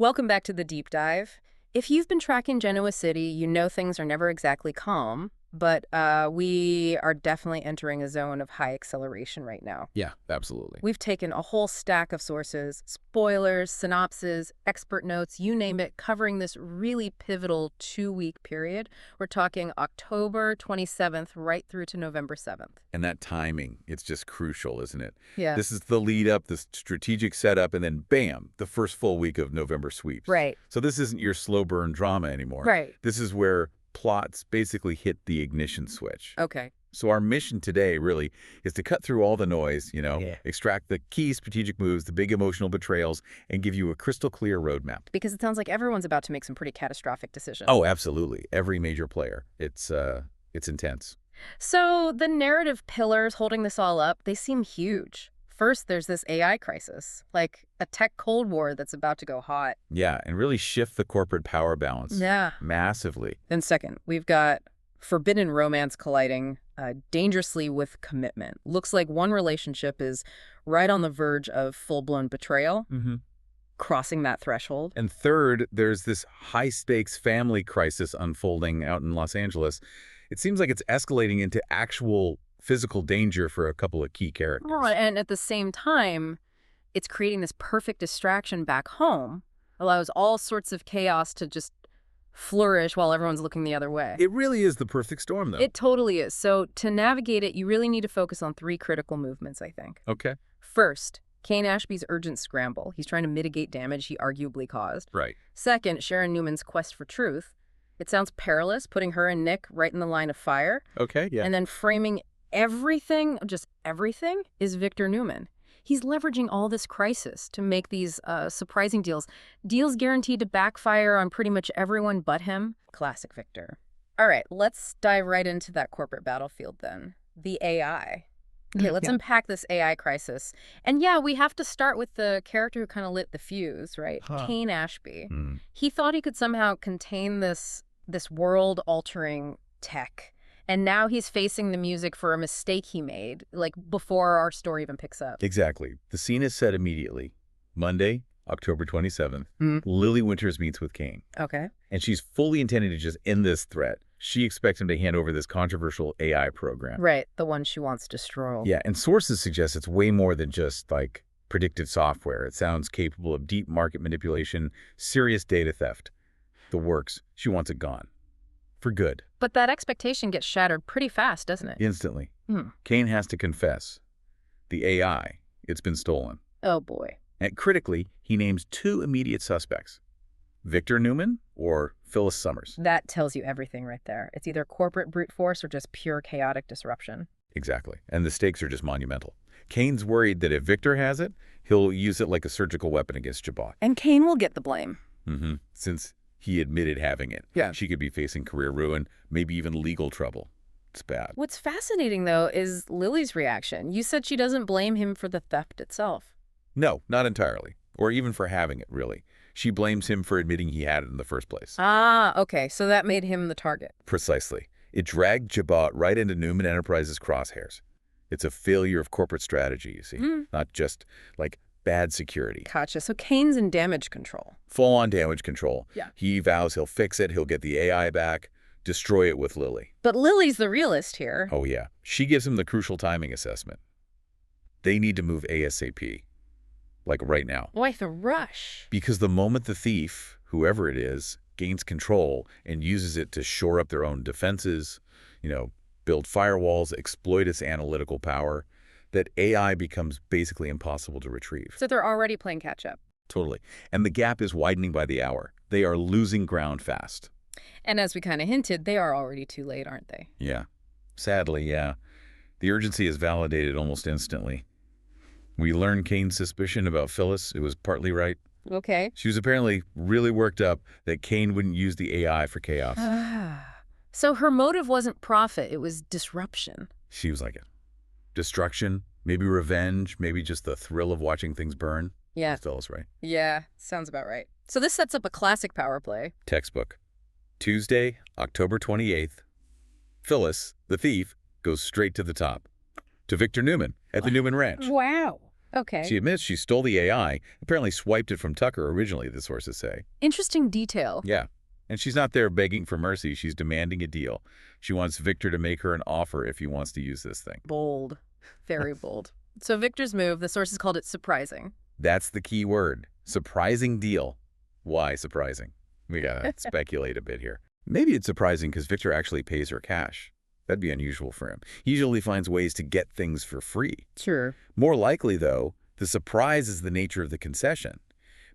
Welcome back to the deep dive. If you've been tracking Genoa City, you know things are never exactly calm, but we are definitely entering a zone of high acceleration right now. Yeah, absolutely. We've taken a whole stack of sources, spoilers, synopses, expert notes, you name it, covering this really pivotal 2-week period. We're talking October 27th right through to November 7th. And that timing, it's just crucial, isn't it? Yeah. This is the lead up, the strategic setup, and then bam, the first full week of November sweeps. Right. So this isn't your slow burn drama anymore. Right. This is where plots basically hit the ignition switch. Okay. So our mission today really is to cut through all the noise, extract the key strategic moves, the big emotional betrayals, and give you a crystal clear roadmap. Because it sounds like everyone's about to make some pretty catastrophic decisions. Oh, absolutely. Every major player. It's intense. So the narrative pillars holding this all up, they seem huge. First, there's this AI crisis, like a tech Cold War that's about to go hot. Yeah, and really shift the corporate power balance. Yeah. Massively. Then second, we've got forbidden romance colliding dangerously with commitment. Looks like one relationship is right on the verge of full-blown betrayal, crossing that threshold. And third, there's this high-stakes family crisis unfolding out in Los Angeles. It seems like it's escalating into actual physical danger for a couple of key characters. Right, and at the same time, it's creating this perfect distraction back home, allows all sorts of chaos to just flourish while everyone's looking the other way. It really is the perfect storm, though. It totally is. So to navigate it, you really need to focus on 3 critical movements, I think. Okay. First, Kane Ashby's urgent scramble. He's trying to mitigate damage he arguably caused. Right. Second, Sharon Newman's quest for truth. It sounds perilous, putting her and Nick right in the line of fire. Okay, yeah. And then framing everything, just everything, is Victor Newman. He's leveraging all this crisis to make these surprising deals. Deals guaranteed to backfire on pretty much everyone but him. Classic Victor. All right, let's dive right into that corporate battlefield then. The AI. Okay, let's unpack this AI crisis. And yeah, we have to start with the character who kind of lit the fuse, right? Kane Ashby. He thought he could somehow contain this world-altering tech. And now he's facing the music for a mistake he made, like before our story even picks up. Exactly. The scene is set immediately. Monday, October 27th, Lily Winters meets with Kane. Okay. And she's fully intending to just end this threat. She expects him to hand over this controversial AI program. Right, the one she wants destroyed. Yeah, and sources suggest it's way more than just, like, predictive software. It sounds capable of deep market manipulation, serious data theft. The works. She wants it gone. For good. But that expectation gets shattered pretty fast, doesn't it? Instantly. Kane has to confess. The AI, it's been stolen. Oh, boy. And critically, he names 2 immediate suspects. Victor Newman or Phyllis Summers. That tells you everything right there. It's either corporate brute force or just pure chaotic disruption. Exactly. And the stakes are just monumental. Kane's worried that if Victor has it, he'll use it like a surgical weapon against Jabot. And Kane will get the blame. Since he admitted having it. Yeah. She could be facing career ruin, maybe even legal trouble. It's bad. What's fascinating, though, is Lily's reaction. You said she doesn't blame him for the theft itself. No, not entirely. Or even for having it, really. She blames him for admitting he had it in the first place. Ah, okay. So that made him the target. Precisely. It dragged Jabot right into Newman Enterprises' crosshairs. It's a failure of corporate strategy, you see. Not just, like, bad security. Gotcha. So Kane's in damage control. Full-on damage control. Yeah. He vows he'll fix it, he'll get the AI back, destroy it with Lily. But Lily's the realist here. Oh, yeah. She gives him the crucial timing assessment. They need to move ASAP. Like right now. Why the rush? Because the moment the thief, whoever it is, gains control and uses it to shore up their own defenses, build firewalls, exploit its analytical power, that AI becomes basically impossible to retrieve. So they're already playing catch-up. Totally. And the gap is widening by the hour. They are losing ground fast. And as we kind of hinted, they are already too late, aren't they? Yeah. Sadly, yeah. The urgency is validated almost instantly. We learned Kane's suspicion about Phyllis. It was partly right. Okay. She was apparently really worked up that Kane wouldn't use the AI for chaos. So her motive wasn't profit, it was disruption. She was like it. Destruction, maybe revenge, maybe just the thrill of watching things burn. Yeah. Phyllis, right? Yeah, sounds about right. So this sets up a classic power play. Textbook. Tuesday, October 28th. Phyllis, the thief, goes straight to the top. To Victor Newman at the Newman Ranch. Wow. Okay. She admits she stole the AI, apparently swiped it from Tucker originally, the sources say. Interesting detail. Yeah. And she's not there begging for mercy. She's demanding a deal. She wants Victor to make her an offer if he wants to use this thing. Bold. Very bold. So Victor's move, the sources called it surprising. That's the key word. Surprising deal. Why surprising? We gotta speculate a bit here. Maybe it's surprising because Victor actually pays her cash. That'd be unusual for him. He usually finds ways to get things for free. Sure. More likely, though, the surprise is the nature of the concession.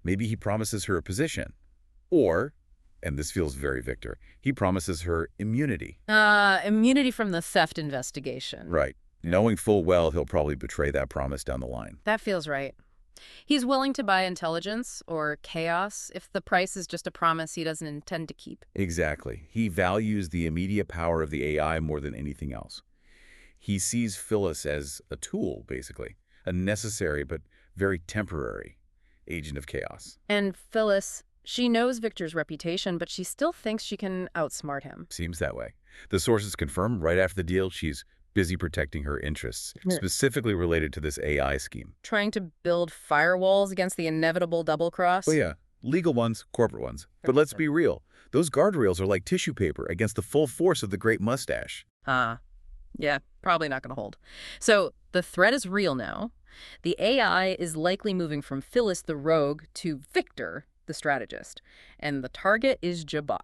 Maybe he promises her a position. Or, and this feels very Victor, he promises her immunity. Immunity from the theft investigation. Right. Knowing full well he'll probably betray that promise down the line. That feels right. He's willing to buy intelligence or chaos if the price is just a promise he doesn't intend to keep. Exactly. He values the immediate power of the AI more than anything else. He sees Phyllis as a tool, basically, a necessary but very temporary agent of chaos. And Phyllis, she knows Victor's reputation, but she still thinks she can outsmart him. Seems that way. The sources confirm right after the deal she's busy protecting her interests, specifically related to this AI scheme. Trying to build firewalls against the inevitable double-cross? Oh yeah, legal ones, corporate ones. But let's be real. Those guardrails are like tissue paper against the full force of the great mustache. Yeah, probably not going to hold. So the threat is real now. The AI is likely moving from Phyllis the rogue to Victor the strategist. And the target is Jabot.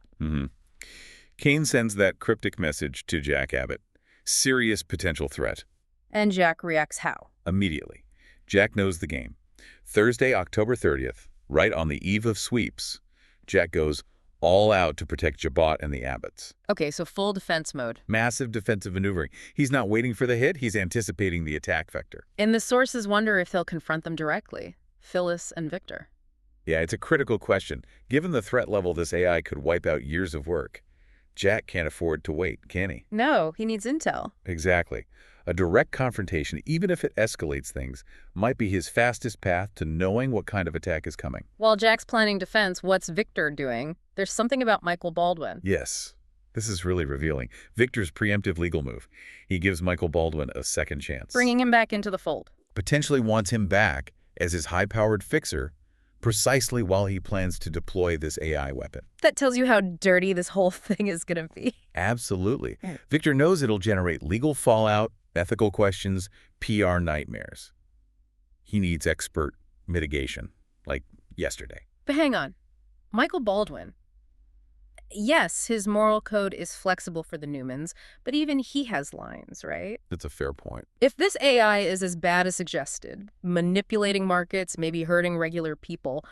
Kane sends that cryptic message to Jack Abbott. Serious potential threat. And Jack reacts how? Immediately. Jack knows the game. Thursday, October 30th, right on the eve of sweeps, Jack goes all out to protect Jabot and the Abbotts. Okay, so full defense mode. Massive defensive maneuvering. He's not waiting for the hit, he's anticipating the attack vector. And the sources wonder if they'll confront them directly, Phyllis and Victor. Yeah, it's a critical question. Given the threat level, this AI could wipe out years of work. Jack can't afford to wait, can he? No, he needs intel. Exactly. A direct confrontation, even if it escalates things, might be his fastest path to knowing what kind of attack is coming. While Jack's planning defense, what's Victor doing? There's something about Michael Baldwin. Yes. This is really revealing. Victor's preemptive legal move. He gives Michael Baldwin a second chance. Bringing him back into the fold. Potentially wants him back as his high-powered fixer, precisely while he plans to deploy this AI weapon. That tells you how dirty this whole thing is going to be. Absolutely. Victor knows it'll generate legal fallout, ethical questions, PR nightmares. He needs expert mitigation, like yesterday. But hang on. Michael Baldwin. Yes, his moral code is flexible for the Newmans, but even he has lines, right? That's a fair point. If this AI is as bad as suggested, manipulating markets, maybe hurting regular people,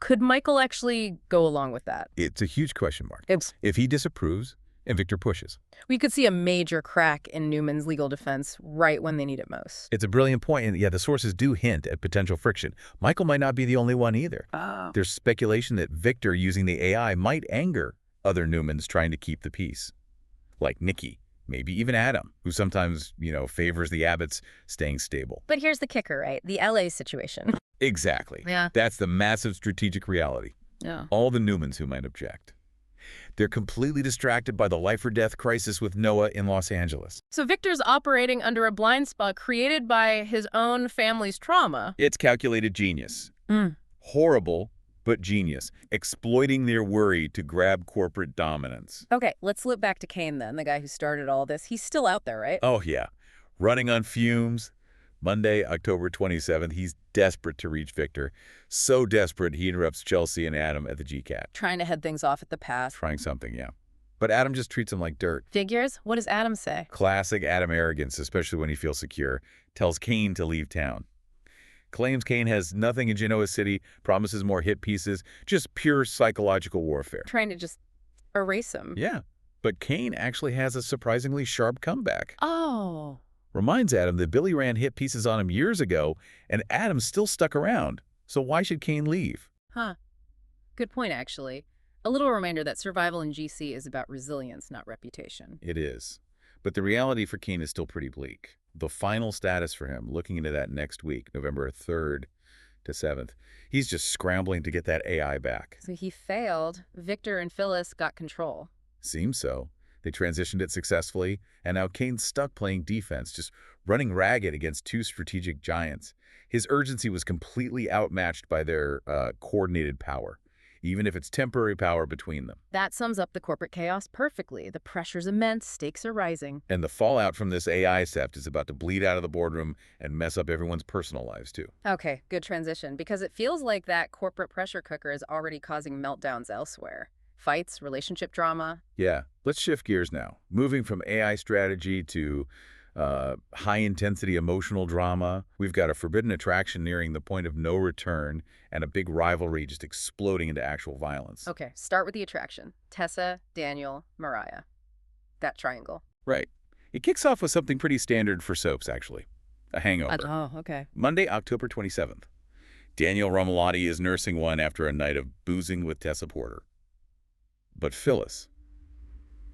could Michael actually go along with that? It's a huge question mark. If he disapproves and Victor pushes. We could see a major crack in Newman's legal defense right when they need it most. It's a brilliant point, and yeah, the sources do hint at potential friction. Michael might not be the only one either. There's speculation that Victor using the AI might anger other Newmans trying to keep the peace. Like Nikki, maybe even Adam, who sometimes, favors the Abbotts staying stable. But here's the kicker, right? The LA situation. Exactly. Yeah. That's the massive strategic reality. Yeah. All the Newmans who might object. They're completely distracted by the life-or-death crisis with Noah in Los Angeles. So Victor's operating under a blind spot created by his own family's trauma. It's calculated genius. Horrible, but genius. Exploiting their worry to grab corporate dominance. Okay, let's look back to Kane then, the guy who started all this. He's still out there, right? Oh, yeah. Running on fumes. Monday, October 27th, he's desperate to reach Victor. So desperate, he interrupts Chelsea and Adam at the GCAT. Trying to head things off at the pass. Trying something, yeah. But Adam just treats him like dirt. Figures? What does Adam say? Classic Adam arrogance, especially when he feels secure. Tells Kane to leave town. Claims Kane has nothing in Genoa City, promises more hit pieces, just pure psychological warfare. Trying to just erase him. Yeah, but Kane actually has a surprisingly sharp comeback. Oh. Reminds Adam that Billy ran hit pieces on him years ago, and Adam's still stuck around. So why should Kane leave? Good point, actually. A little reminder that survival in GC is about resilience, not reputation. It is. But the reality for Kane is still pretty bleak. The final status for him, looking into that next week, November 3rd to 7th, he's just scrambling to get that AI back. So he failed. Victor and Phyllis got control. Seems so. They transitioned it successfully, and now Kane's stuck playing defense, just running ragged against two strategic giants. His urgency was completely outmatched by their coordinated power, even if it's temporary power between them. That sums up the corporate chaos perfectly. The pressure's immense, stakes are rising. And the fallout from this AI theft is about to bleed out of the boardroom and mess up everyone's personal lives, too. Okay, good transition, because it feels like that corporate pressure cooker is already causing meltdowns elsewhere. Fights, relationship drama. Yeah, let's shift gears now. Moving from AI strategy to high-intensity emotional drama. We've got a forbidden attraction nearing the point of no return and a big rivalry just exploding into actual violence. Okay, start with the attraction. Tessa, Daniel, Mariah. That triangle. Right. It kicks off with something pretty standard for soaps, actually. A hangover. Oh, okay. Monday, October 27th. Daniel Romolotti is nursing one after a night of boozing with Tessa Porter. But Phyllis,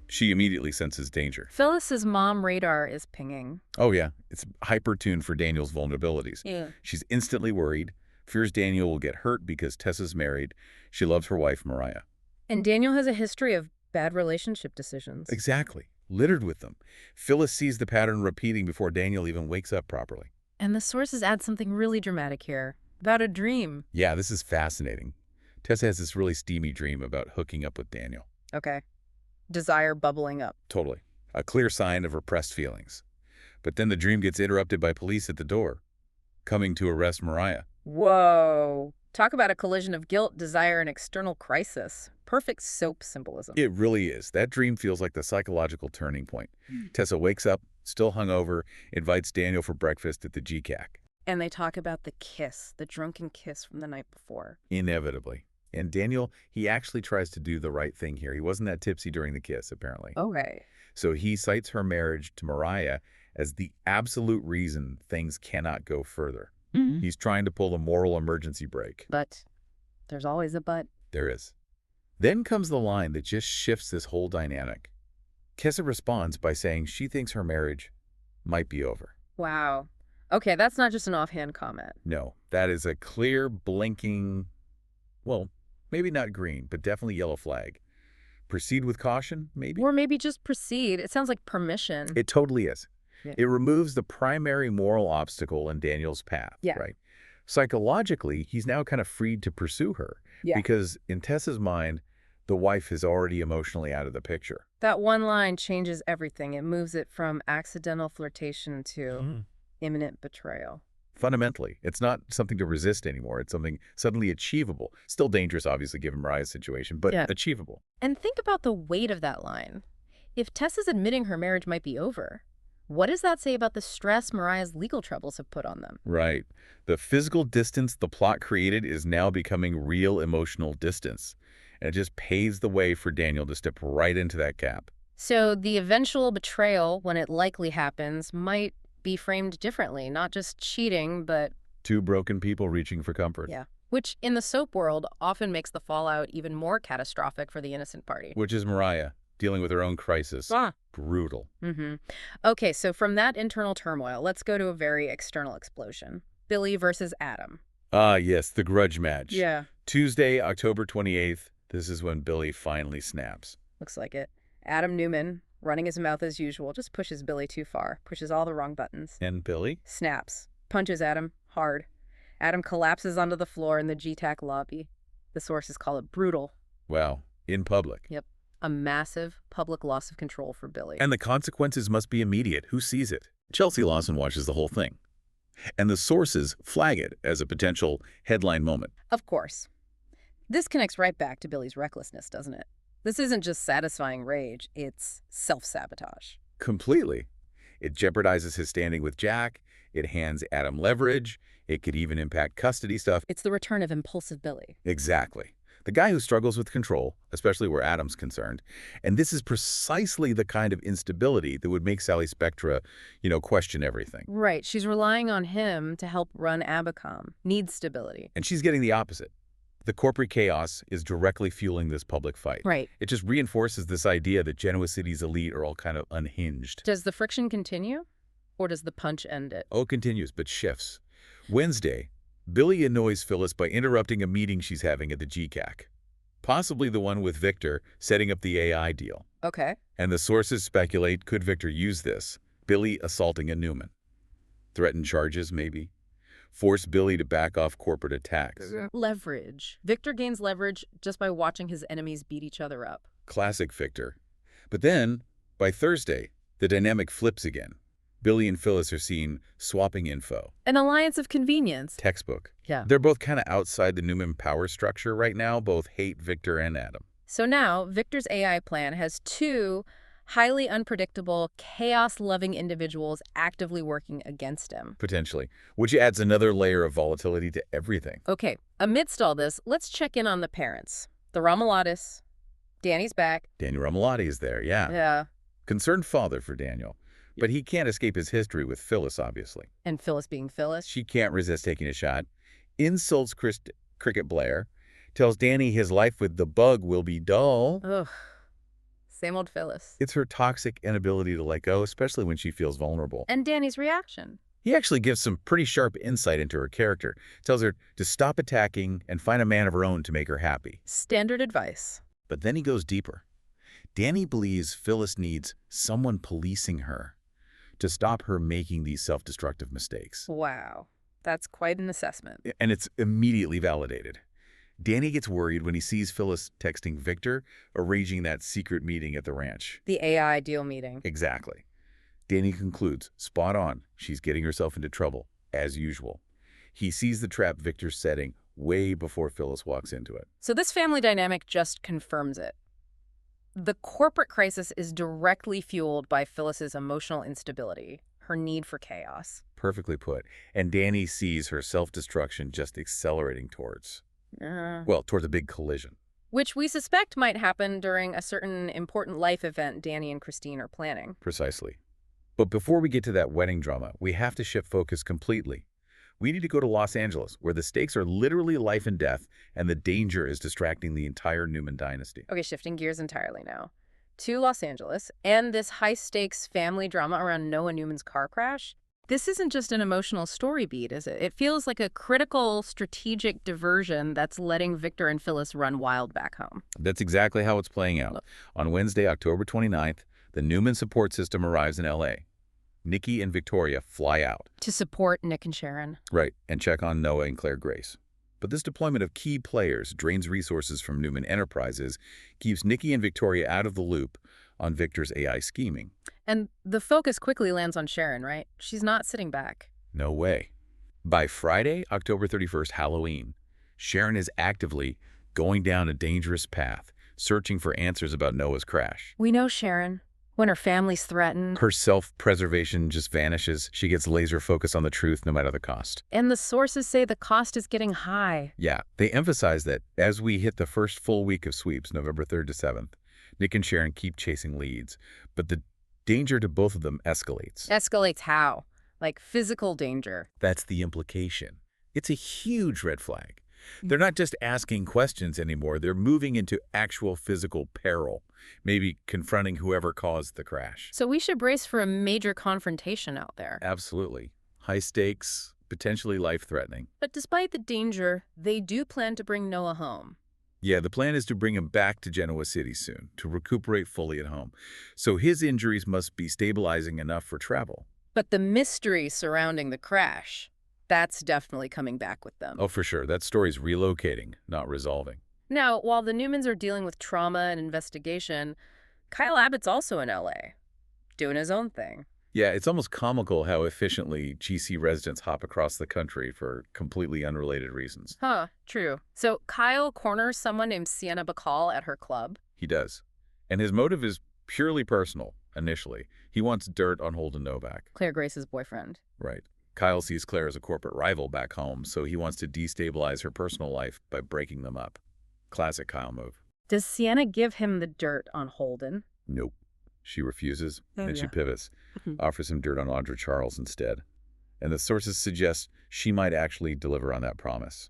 she immediately senses danger. Phyllis's mom radar is pinging. Oh yeah, it's hyper-tuned for Daniel's vulnerabilities. Yeah. She's instantly worried, fears Daniel will get hurt because Tessa's married. She loves her wife, Mariah. And Daniel has a history of bad relationship decisions. Exactly. Littered with them. Phyllis sees the pattern repeating before Daniel even wakes up properly. And the sources add something really dramatic here. About a dream. Yeah, this is fascinating. Tessa has this really steamy dream about hooking up with Daniel. Okay. Desire bubbling up. Totally. A clear sign of repressed feelings. But then the dream gets interrupted by police at the door, coming to arrest Mariah. Whoa. Talk about a collision of guilt, desire, and external crisis. Perfect soap symbolism. It really is. That dream feels like the psychological turning point. Tessa wakes up, still hungover, invites Daniel for breakfast at the GCAC. And they talk about the kiss, the drunken kiss from the night before. Inevitably. And Daniel, he actually tries to do the right thing here. He wasn't that tipsy during the kiss, apparently. Okay. So he cites her marriage to Mariah as the absolute reason things cannot go further. He's trying to pull a moral emergency brake. But there's always a but. There is. Then comes the line that just shifts this whole dynamic. Tessa responds by saying she thinks her marriage might be over. Wow. Okay, that's not just an offhand comment. No, that is a clear, blinking, well, maybe not green, but definitely yellow flag. Proceed with caution, maybe? Or maybe just proceed. It sounds like permission. It totally is. Yeah. It removes the primary moral obstacle in Daniel's path, right? Psychologically, he's now kind of freed to pursue her because in Tessa's mind, the wife is already emotionally out of the picture. That one line changes everything. It moves it from accidental flirtation to imminent betrayal. Fundamentally, it's not something to resist anymore. It's something suddenly achievable. Still dangerous, obviously, given Mariah's situation, but achievable. And think about the weight of that line. If Tessa's admitting her marriage might be over, what does that say about the stress Mariah's legal troubles have put on them? Right. The physical distance the plot created is now becoming real emotional distance. And it just paves the way for Daniel to step right into that gap. So the eventual betrayal, when it likely happens, might be framed differently. Not just cheating, but two broken people reaching for comfort. Yeah. Which, in the soap world, often makes the fallout even more catastrophic for the innocent party. Which is Mariah, dealing with her own crisis. Brutal. Okay, so from that internal turmoil, let's go to a very external explosion. Billy versus Adam. Ah, yes, the grudge match. Yeah. Tuesday, October 28th. This is when Billy finally snaps. Looks like it. Adam Newman, running his mouth as usual, just pushes Billy too far, pushes all the wrong buttons. And Billy? Snaps. Punches Adam hard. Adam collapses onto the floor in the GTAC lobby. The sources call it brutal. Wow. In public. Yep. A massive public loss of control for Billy. And the consequences must be immediate. Who sees it? Chelsea Lawson watches the whole thing. And the sources flag it as a potential headline moment. Of course. This connects right back to Billy's recklessness, doesn't it? This isn't just satisfying rage, it's self-sabotage. Completely. It jeopardizes his standing with Jack. It hands Adam leverage. It could even impact custody stuff. It's the return of impulsive Billy. Exactly. The guy who struggles with control, especially where Adam's concerned. And this is precisely the kind of instability that would make Sally Spectra, question everything. Right. She's relying on him to help run Abacom. Needs stability. And she's getting the opposite. The corporate chaos is directly fueling this public fight. Right. It just reinforces this idea that Genoa City's elite are all kind of unhinged. Does the friction continue? Or does the punch end it? Oh, it continues, but shifts. Wednesday, Billy annoys Phyllis by interrupting a meeting she's having at the GCAC. Possibly the one with Victor setting up the AI deal. Okay. And the sources speculate, could Victor use this? Billy assaulting a Newman. Threaten charges, maybe. Force Billy to back off corporate attacks. Leverage. Victor gains leverage just by watching his enemies beat each other up. Classic Victor. But then, by Thursday, the dynamic flips again. Billy and Phyllis are seen swapping info. An alliance of convenience. Textbook. Yeah. They're both kind of outside the Newman power structure right now. Both hate Victor and Adam. So now, Victor's AI plan has two highly unpredictable, chaos-loving individuals actively working against him. Potentially. Which adds another layer of volatility to everything. Okay, amidst all this, let's check in on the parents. The Romulatis. Danny's back. Daniel Romalotti is there, yeah. Yeah. Concerned father for Daniel. But he can't escape his history with Phyllis, obviously. And Phyllis being Phyllis. She can't resist taking a shot. Insults Cricket Blair. Tells Danny his life with the bug will be dull. Ugh. Same old Phyllis. It's her toxic inability to let go, especially when she feels vulnerable. And Danny's reaction. He actually gives some pretty sharp insight into her character. Tells her to stop attacking and find a man of her own to make her happy. Standard advice. But then he goes deeper. Danny believes Phyllis needs someone policing her to stop her making these self-destructive mistakes. Wow. That's quite an assessment. And it's immediately validated. Danny gets worried when he sees Phyllis texting Victor, arranging that secret meeting at the ranch. The AI deal meeting. Exactly. Danny concludes, spot on, she's getting herself into trouble, as usual. He sees the trap Victor's setting way before Phyllis walks into it. So this family dynamic just confirms it. The corporate crisis is directly fueled by Phyllis's emotional instability, her need for chaos. Perfectly put. And Danny sees her self-destruction just accelerating towards a big collision. Which we suspect might happen during a certain important life event Danny and Christine are planning. Precisely. But before we get to that wedding drama, we have to shift focus completely. We need to go to Los Angeles, where the stakes are literally life and death, and the danger is distracting the entire Newman dynasty. Okay, shifting gears entirely now. To Los Angeles, and this high-stakes family drama around Noah Newman's car crash. This isn't just an emotional story beat, is it? It feels like a critical, strategic diversion that's letting Victor and Phyllis run wild back home. That's exactly how it's playing out. On Wednesday, October 29th, the Newman support system arrives in L.A. Nikki and Victoria fly out. To support Nick and Sharon. Right, and check on Noah and Claire Grace. But this deployment of key players drains resources from Newman Enterprises, keeps Nikki and Victoria out of the loop on Victor's AI scheming. And the focus quickly lands on Sharon, right? She's not sitting back. No way. By Friday, October 31st, Halloween, Sharon is actively going down a dangerous path, searching for answers about Noah's crash. We know Sharon. When her family's threatened. Her self-preservation just vanishes. She gets laser focused on the truth no matter the cost. And the sources say the cost is getting high. Yeah, they emphasize that as we hit the first full week of sweeps, November 3rd to 7th, Nick and Sharon keep chasing leads, but the danger to both of them escalates. Escalates how? Like physical danger. That's the implication. It's a huge red flag. They're not just asking questions anymore. They're moving into actual physical peril, maybe confronting whoever caused the crash. So we should brace for a major confrontation out there. Absolutely. High stakes, potentially life-threatening. But despite the danger, they do plan to bring Noah home. Yeah, the plan is to bring him back to Genoa City soon, to recuperate fully at home. So his injuries must be stabilizing enough for travel. But the mystery surrounding the crash, that's definitely coming back with them. Oh, for sure. That story's relocating, not resolving. Now, while the Newmans are dealing with trauma and investigation, Kyle Abbott's also in L.A., doing his own thing. Yeah, it's almost comical how efficiently GC residents hop across the country for completely unrelated reasons. Huh, true. So Kyle corners someone named Sienna Bacall at her club. He does. And his motive is purely personal, initially. He wants dirt on Holden Novak. Claire Grace's boyfriend. Right. Kyle sees Claire as a corporate rival back home, so he wants to destabilize her personal life by breaking them up. Classic Kyle move. Does Sienna give him the dirt on Holden? Nope. She refuses, and she pivots, offers him dirt on Audra Charles instead. And the sources suggest she might actually deliver on that promise.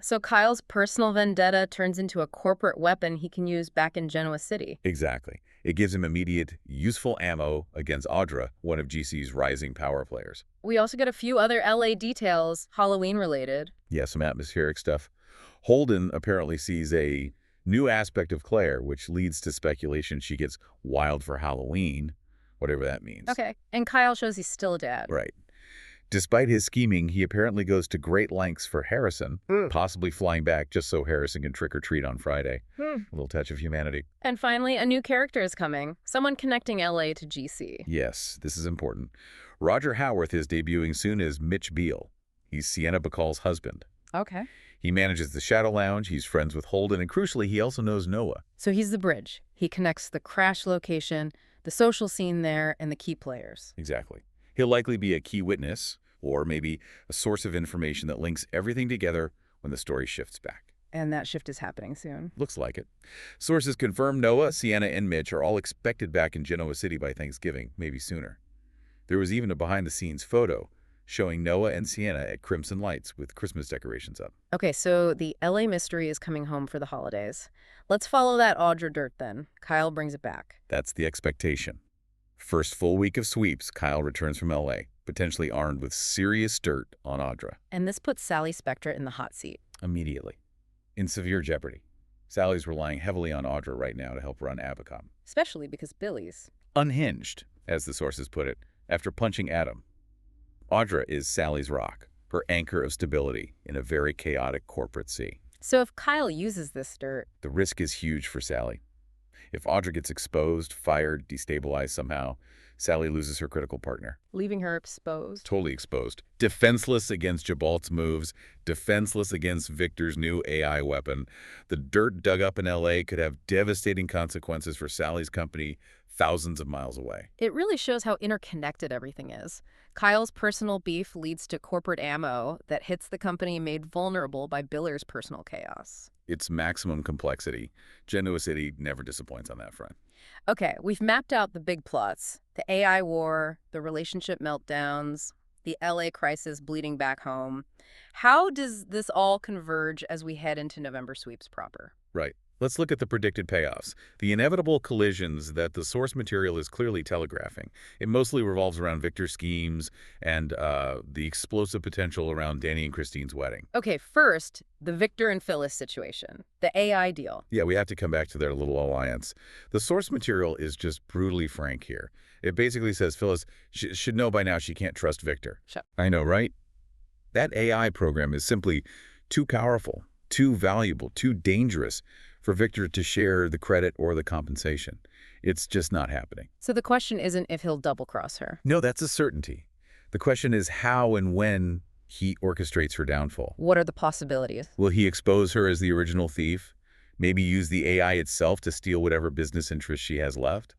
So Kyle's personal vendetta turns into a corporate weapon he can use back in Genoa City. Exactly. It gives him immediate, useful ammo against Audra, one of GC's rising power players. We also get a few other LA details, Halloween-related. Yeah, some atmospheric stuff. Holden apparently sees a new aspect of Claire, which leads to speculation she gets wild for Halloween, whatever that means. Okay, and Kyle shows he's still a dad. Right. Despite his scheming, he apparently goes to great lengths for Harrison, Hmm. possibly flying back just so Harrison can trick or treat on Friday. Hmm. A little touch of humanity. And finally, a new character is coming. Someone connecting LA to GC. Yes, this is important. Roger Howarth is debuting soon as Mitch Beale. He's Sienna Bacall's husband. Okay. He manages the Shadow Lounge, he's friends with Holden, and crucially, he also knows Noah. So he's the bridge. He connects the crash location, the social scene there, and the key players. Exactly. He'll likely be a key witness, or maybe a source of information that links everything together when the story shifts back. And that shift is happening soon. Looks like it. Sources confirm Noah, Sienna, and Mitch are all expected back in Genoa City by Thanksgiving, maybe sooner. There was even a behind-the-scenes photo showing Noah and Sienna at Crimson Lights with Christmas decorations up. Okay, so the LA mystery is coming home for the holidays. Let's follow that Audra dirt then. Kyle brings it back. That's the expectation. First full week of sweeps, Kyle returns from LA, potentially armed with serious dirt on Audra. And this puts Sally Spectre in the hot seat. Immediately. In severe jeopardy. Sally's relying heavily on Audra right now to help run Abacom. Especially because Billy's Unhinged, as the sources put it, after punching Adam. Audra is Sally's rock, her anchor of stability in a very chaotic corporate sea. So if Kyle uses this dirt, The risk is huge for Sally. If Audra gets exposed, fired, destabilized somehow, Sally loses her critical partner. leaving her exposed. Totally exposed. Defenseless against Jabalt's moves, defenseless against Victor's new AI weapon. The dirt dug up in LA could have devastating consequences for Sally's company thousands of miles away. It really shows how interconnected everything is. Kyle's personal beef leads to corporate ammo that hits the company made vulnerable by Biller's personal chaos. It's maximum complexity. Genoa City never disappoints on that front. Okay, we've mapped out the big plots. The AI war, the relationship meltdowns, the LA crisis bleeding back home. How does this all converge as we head into November sweeps proper? Right. Let's look at the predicted payoffs. The inevitable collisions that the source material is clearly telegraphing. It mostly revolves around Victor's schemes and the explosive potential around Danny and Christine's wedding. Okay, first, the Victor and Phyllis situation, the AI deal. Yeah, we have to come back to their little alliance. The source material is just brutally frank here. It basically says Phyllis should know by now she can't trust Victor. Sure. I know, right? That AI program is simply too powerful, too valuable, too dangerous for Victor to share the credit or the compensation. It's just not happening. So the question isn't if he'll double-cross her. No, that's a certainty. The question is how and when he orchestrates her downfall. What are the possibilities? Will he expose her as the original thief? Maybe use the AI itself to steal whatever business interests she has left?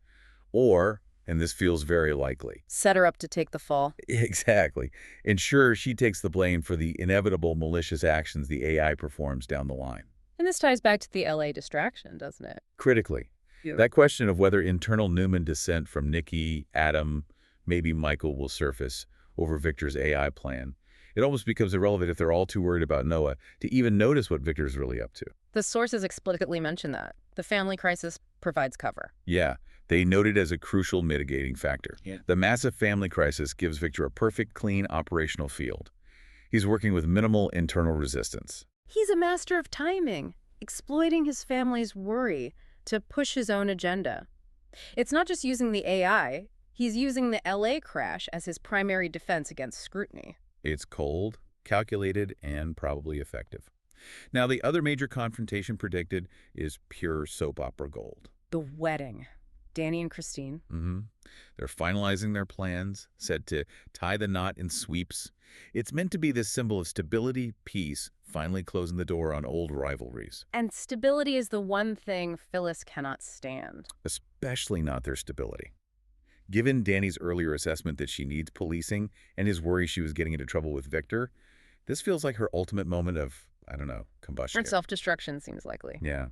Or, and this feels very likely. Set her up to take the fall. Exactly. Ensure she takes the blame for the inevitable malicious actions the AI performs down the line. And this ties back to the LA distraction, doesn't it? Critically, that question of whether internal Newman dissent from Nikki, Adam, maybe Michael will surface over Victor's AI plan. It almost becomes irrelevant if they're all too worried about Noah to even notice what Victor's really up to. The sources explicitly mention that. The family crisis provides cover. Yeah, they note it as a crucial mitigating factor. Yeah. The massive family crisis gives Victor a perfect, clean operational field. He's working with minimal internal resistance. He's a master of timing, exploiting his family's worry to push his own agenda. It's not just using the AI, he's using the LA crash as his primary defense against scrutiny. It's cold, calculated, and probably effective. Now, the other major confrontation predicted is pure soap opera gold. The wedding. Danny and Christine. They're finalizing their plans, set to tie the knot in sweeps. It's meant to be this symbol of stability, peace, finally closing the door on old rivalries. And stability is the one thing Phyllis cannot stand. Especially not their stability. Given Danny's earlier assessment that she needs policing and his worry she was getting into trouble with Victor, this feels like her ultimate moment of, I don't know, combustion. Self-destruction seems likely. Yeah.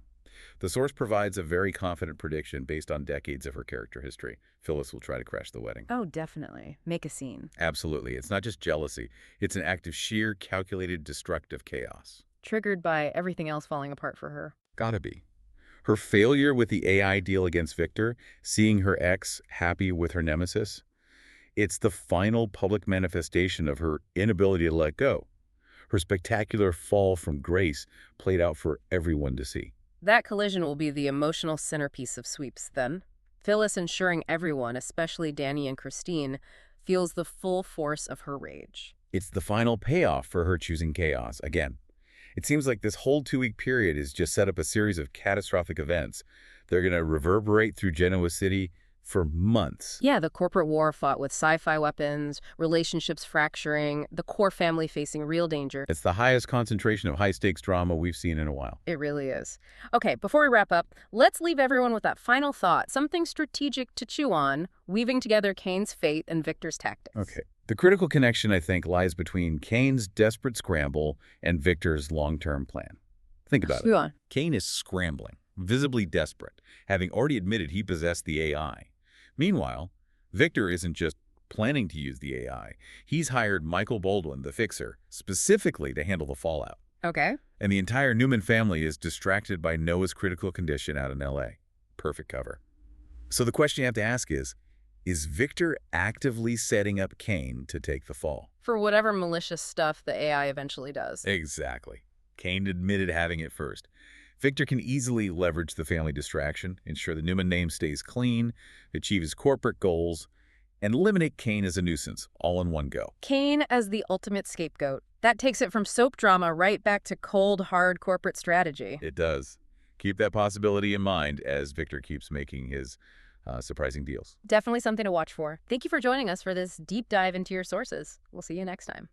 The source provides a very confident prediction based on decades of her character history. Phyllis will try to crash the wedding. Oh, definitely. Make a scene. Absolutely. It's not just jealousy. It's an act of sheer, calculated, destructive chaos. Triggered by everything else falling apart for her. Gotta be. Her failure with the AI deal against Victor, seeing her ex happy with her nemesis, it's the final public manifestation of her inability to let go. Her spectacular fall from grace played out for everyone to see. That collision will be the emotional centerpiece of sweeps, then. Phyllis ensuring everyone, especially Danny and Christine, feels the full force of her rage. It's the final payoff for her choosing chaos. Again, it seems like this whole 2-week period is just set up a series of catastrophic events. They're going to reverberate through Genoa City for months. Yeah, the corporate war fought with sci-fi weapons, relationships fracturing, the core family facing real danger. It's the highest concentration of high-stakes drama we've seen in a while. It really is. Okay, before we wrap up, let's leave everyone with that final thought, something strategic to chew on, weaving together Kane's fate and Victor's tactics. Okay. The critical connection, I think, lies between Kane's desperate scramble and Victor's long-term plan. Think about Chew it. on. Kane is scrambling, visibly desperate, having already admitted he possessed the AI. Meanwhile, Victor isn't just planning to use the AI. He's hired Michael Baldwin, the fixer, specifically to handle the fallout. Okay. And the entire Newman family is distracted by Noah's critical condition out in L.A. Perfect cover. So the question you have to ask is Victor actively setting up Kane to take the fall? For whatever malicious stuff the AI eventually does. Exactly. Kane admitted having it first. Victor can easily leverage the family distraction, ensure the Newman name stays clean, achieve his corporate goals, and eliminate Kane as a nuisance, all in one go. Kane as the ultimate scapegoat. That takes it from soap drama right back to cold, hard corporate strategy. It does. Keep that possibility in mind as Victor keeps making his surprising deals. Definitely something to watch for. Thank you for joining us for this deep dive into your sources. We'll see you next time.